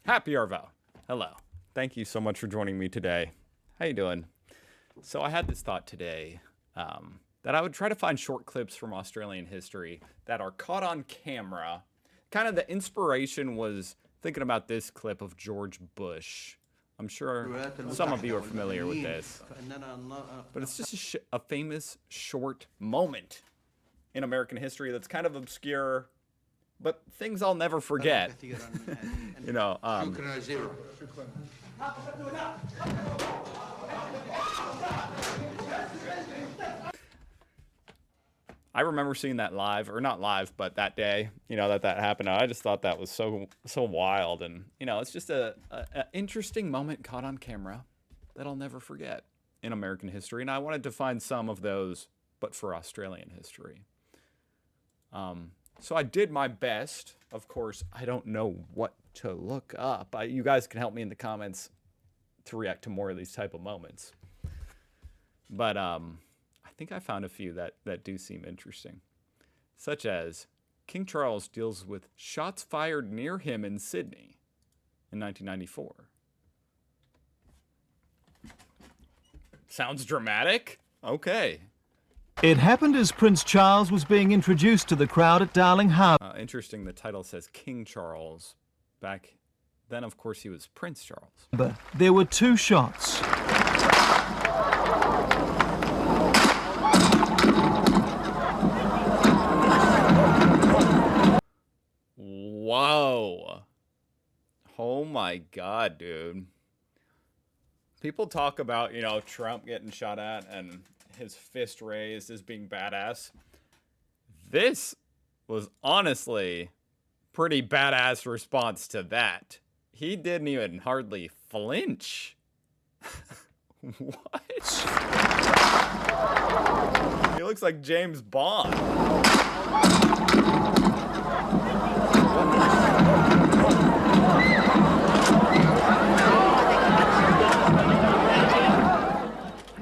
Happy Arvo. Hello. Thank you so much for joining me today. How you doing? So I had this thought today that I would try to find short clips from Australian history that are caught on camera. Kind of the inspiration was thinking about this clip of George Bush. I'm sure some of you are familiar with this, but it's just a famous short moment in American history that's kind of obscure, but things I'll never forget. You know, I remember seeing that live, or not live, but that day, that happened. I just thought that was so wild, and it's just a interesting moment caught on camera that I'll never forget in American history. And I wanted to find some of those, but for Australian history. So I did my best. Of course, I don't know what to look up. You guys can help me in the comments to react to more of these type of moments. But I think I found a few that do seem interesting, such as King Charles deals with shots fired near him in Sydney in 1994. Sounds dramatic? Okay. It happened as Prince Charles was being introduced to the crowd at Darling Harbour. Interesting, the title says King Charles. Back then, of course, he was Prince Charles. There were two shots. Whoa. Oh my God, dude. People talk about, Trump getting shot at and his fist raised as being badass. This was honestly pretty badass response to that. He didn't even hardly flinch. What? He looks like James Bond.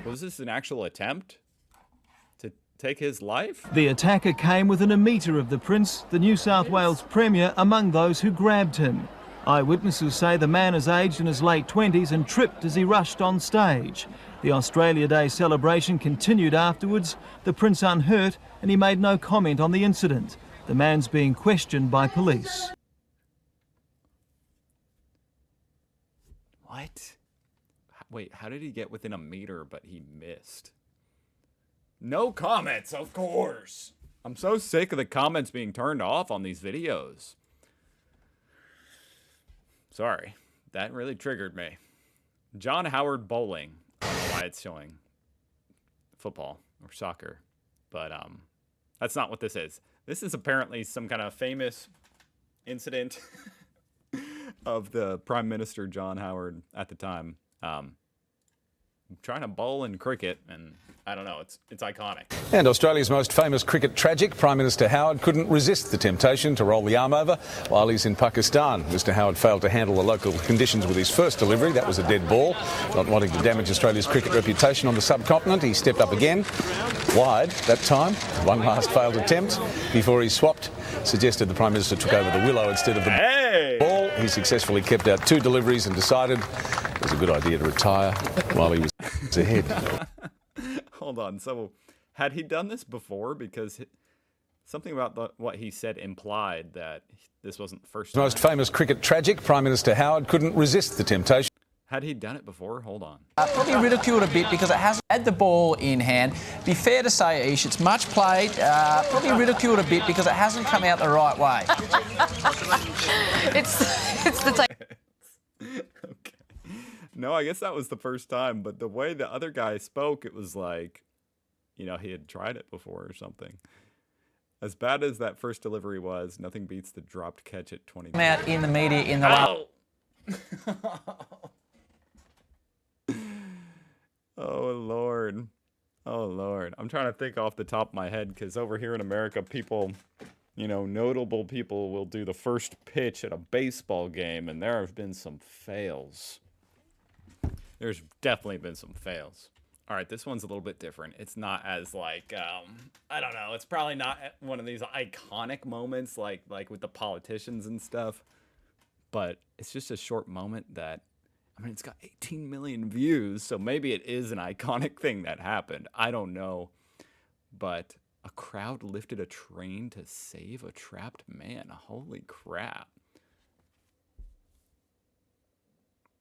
Was this an actual attempt to take his life? The attacker came within a metre of the Prince, the New South Wales Premier, among those who grabbed him. Eyewitnesses say the man is aged in his late 20s and tripped as he rushed on stage. The Australia Day celebration continued afterwards, the Prince unhurt, and he made no comment on the incident. The man's being questioned by police. What? Wait, how did he get within a meter but he missed? No comments, of course. I'm so sick of the comments being turned off on these videos. Sorry, that really triggered me. John Howard bowling. I don't know why it's showing football or soccer, but that's not what this is. This is apparently some kind of famous incident of the Prime Minister John Howard at the time. Trying to bowl in cricket, and I don't know, it's iconic. And Australia's most famous cricket tragic, Prime Minister Howard couldn't resist the temptation to roll the arm over while he's in Pakistan. Mr Howard failed to handle the local conditions with his first delivery. That was a dead ball. Not wanting to damage Australia's cricket reputation on the subcontinent, he stepped up again, wide that time. One last failed attempt before he swapped. Suggested the Prime Minister took over the willow instead of the ball. He successfully kept out two deliveries and decided it was a good idea to retire while he was ahead. Hold on. So, had he done this before? Because something about what he said implied that this wasn't the first time. Most famous cricket tragic, Prime Minister Howard couldn't resist the temptation. Had he done it before? Hold on. Probably ridiculed a bit because it hasn't had the ball in hand. Be fair to say, Ish, it's much played. Probably ridiculed a bit because it hasn't come out the right way. it's the type. Okay. No, I guess that was the first time, but the way the other guy spoke, it was like, he had tried it before or something. As bad as that first delivery was, nothing beats the dropped catch at 20. Out in the media in the last. Oh, Lord. Oh, Lord. I'm trying to think off the top of my head because over here in America, people, notable people will do the first pitch at a baseball game, and there have been some fails. There's definitely been some fails. All right, this one's a little bit different. It's not as like, I don't know. It's probably not one of these iconic moments like with the politicians and stuff. but it's just a short moment that, I mean, it's got 18 million views, so maybe it is an iconic thing that happened. I don't know. But a crowd lifted a train to save a trapped man. Holy crap.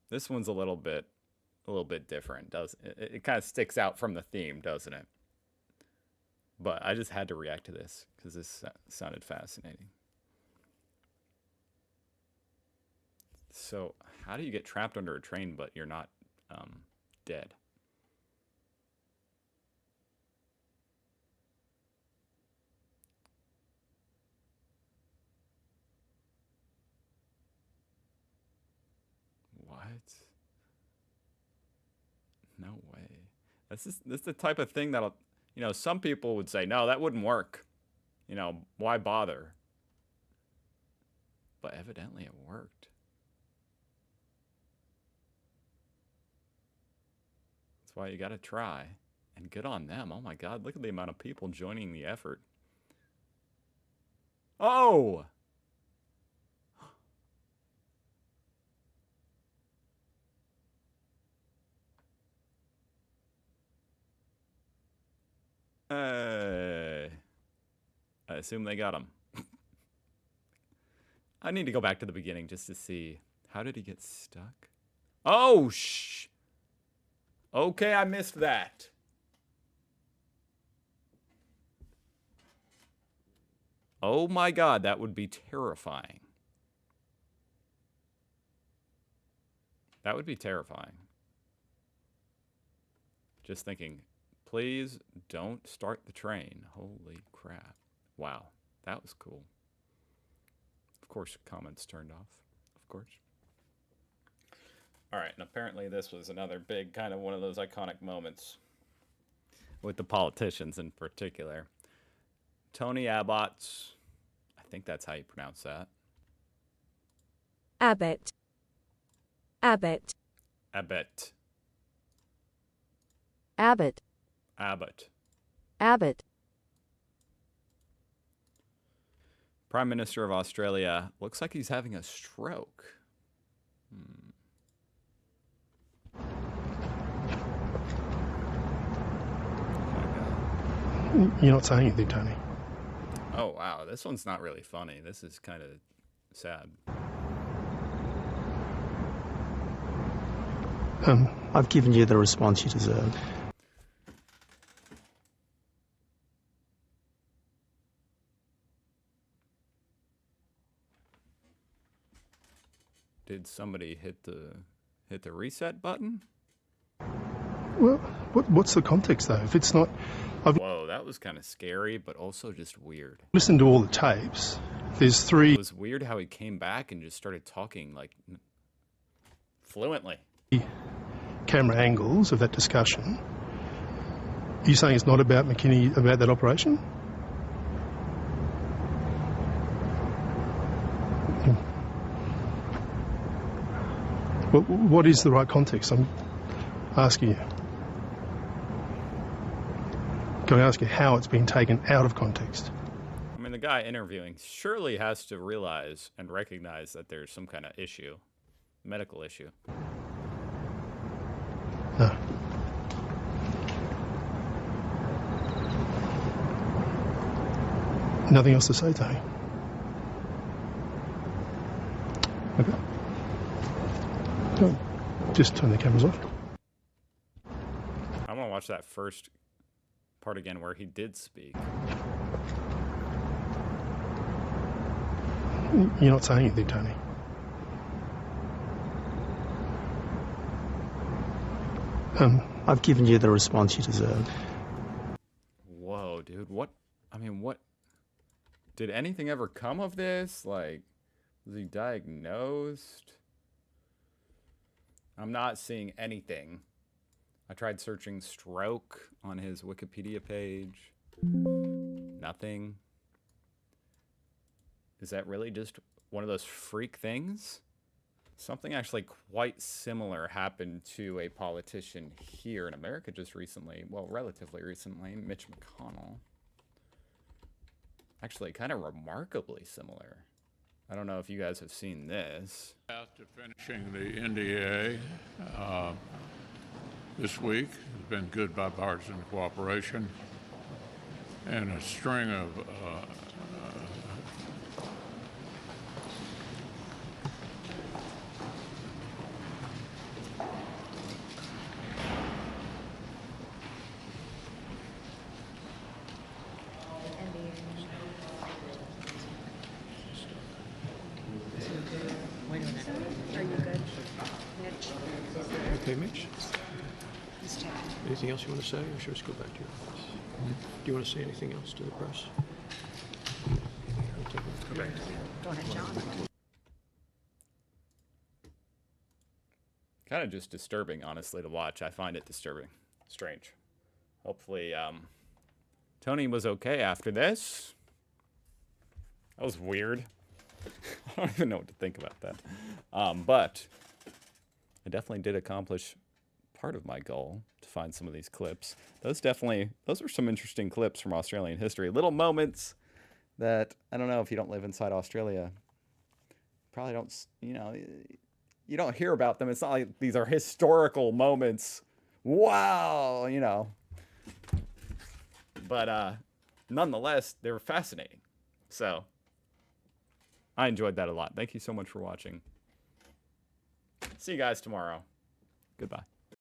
This one's a little bit different, doesn't it? It kind of sticks out from the theme, doesn't it? But I just had to react to this because this sounded fascinating. So, how do you get trapped under a train but you're not dead? What? No way. This is the type of thing that'll, some people would say, no, that wouldn't work. Why bother? But evidently it worked. That's why you got to try. And good on them. Oh my God, look at the amount of people joining the effort. Oh! I assume they got him. I need to go back to the beginning just to see. How did he get stuck? Oh, okay, I missed that. Oh my God, that would be terrifying. That would be terrifying. Just thinking, please don't start the train. Holy crap. Wow, that was cool. Of course, comments turned off. Of course. All right, and apparently this was another big kind of one of those iconic moments with the politicians in particular. Tony Abbott's, I think that's how you pronounce that. Abbott. Abbott. Abbott. Abbott. Abbott. Abbott. Prime Minister of Australia looks like he's having a stroke. You're not saying anything, Tony. Oh, wow. This one's not really funny. This is kind of sad. I've given you the response you deserve. Did somebody hit the reset button? Well, what's the context, though? If it's not... Whoa, that was kind of scary, but also just weird. Listen to all the tapes. There's three... It was weird how he came back and just started talking, like, fluently. Camera angles of that discussion. Are you saying it's not about McKinney, about that operation? Well, what is the right context? I'm asking you. Can I ask you how it's been taken out of context? I mean, the guy interviewing surely has to realize and recognize that there's some kind of issue, medical issue. No. Nothing else to say, Tony? Okay. No, just turn the cameras off. I want to watch that first part again where he did speak. You're not saying anything, Tony. I've given you the response you deserve. Whoa, dude. What? Did anything ever come of this? Like, was he diagnosed? I'm not seeing anything. I tried searching stroke on his Wikipedia page. Nothing. Is that really just one of those freak things? Something actually quite similar happened to a politician here in America just recently. Well, relatively recently, Mitch McConnell. Actually, kind of remarkably similar. I don't know if you guys have seen this. Path to finishing the NDA this week has been good bipartisan cooperation and a string of Okay, Mitch. Anything else you want to say, or should we just go back to your office? Do you want to say anything else to the press? Go back. Go ahead, John. Kind of just disturbing, honestly, to watch. I find it disturbing. Strange. Hopefully, Tony was okay after this. That was weird. I don't even know what to think about that. But I definitely did accomplish part of my goal to find some of these clips. Those were some interesting clips from Australian history. Little moments that, I don't know, if you don't live inside Australia, probably don't, you don't hear about them. It's not like these are historical moments. Wow, But nonetheless, they were fascinating. So I enjoyed that a lot. Thank you so much for watching. See you guys tomorrow. Goodbye.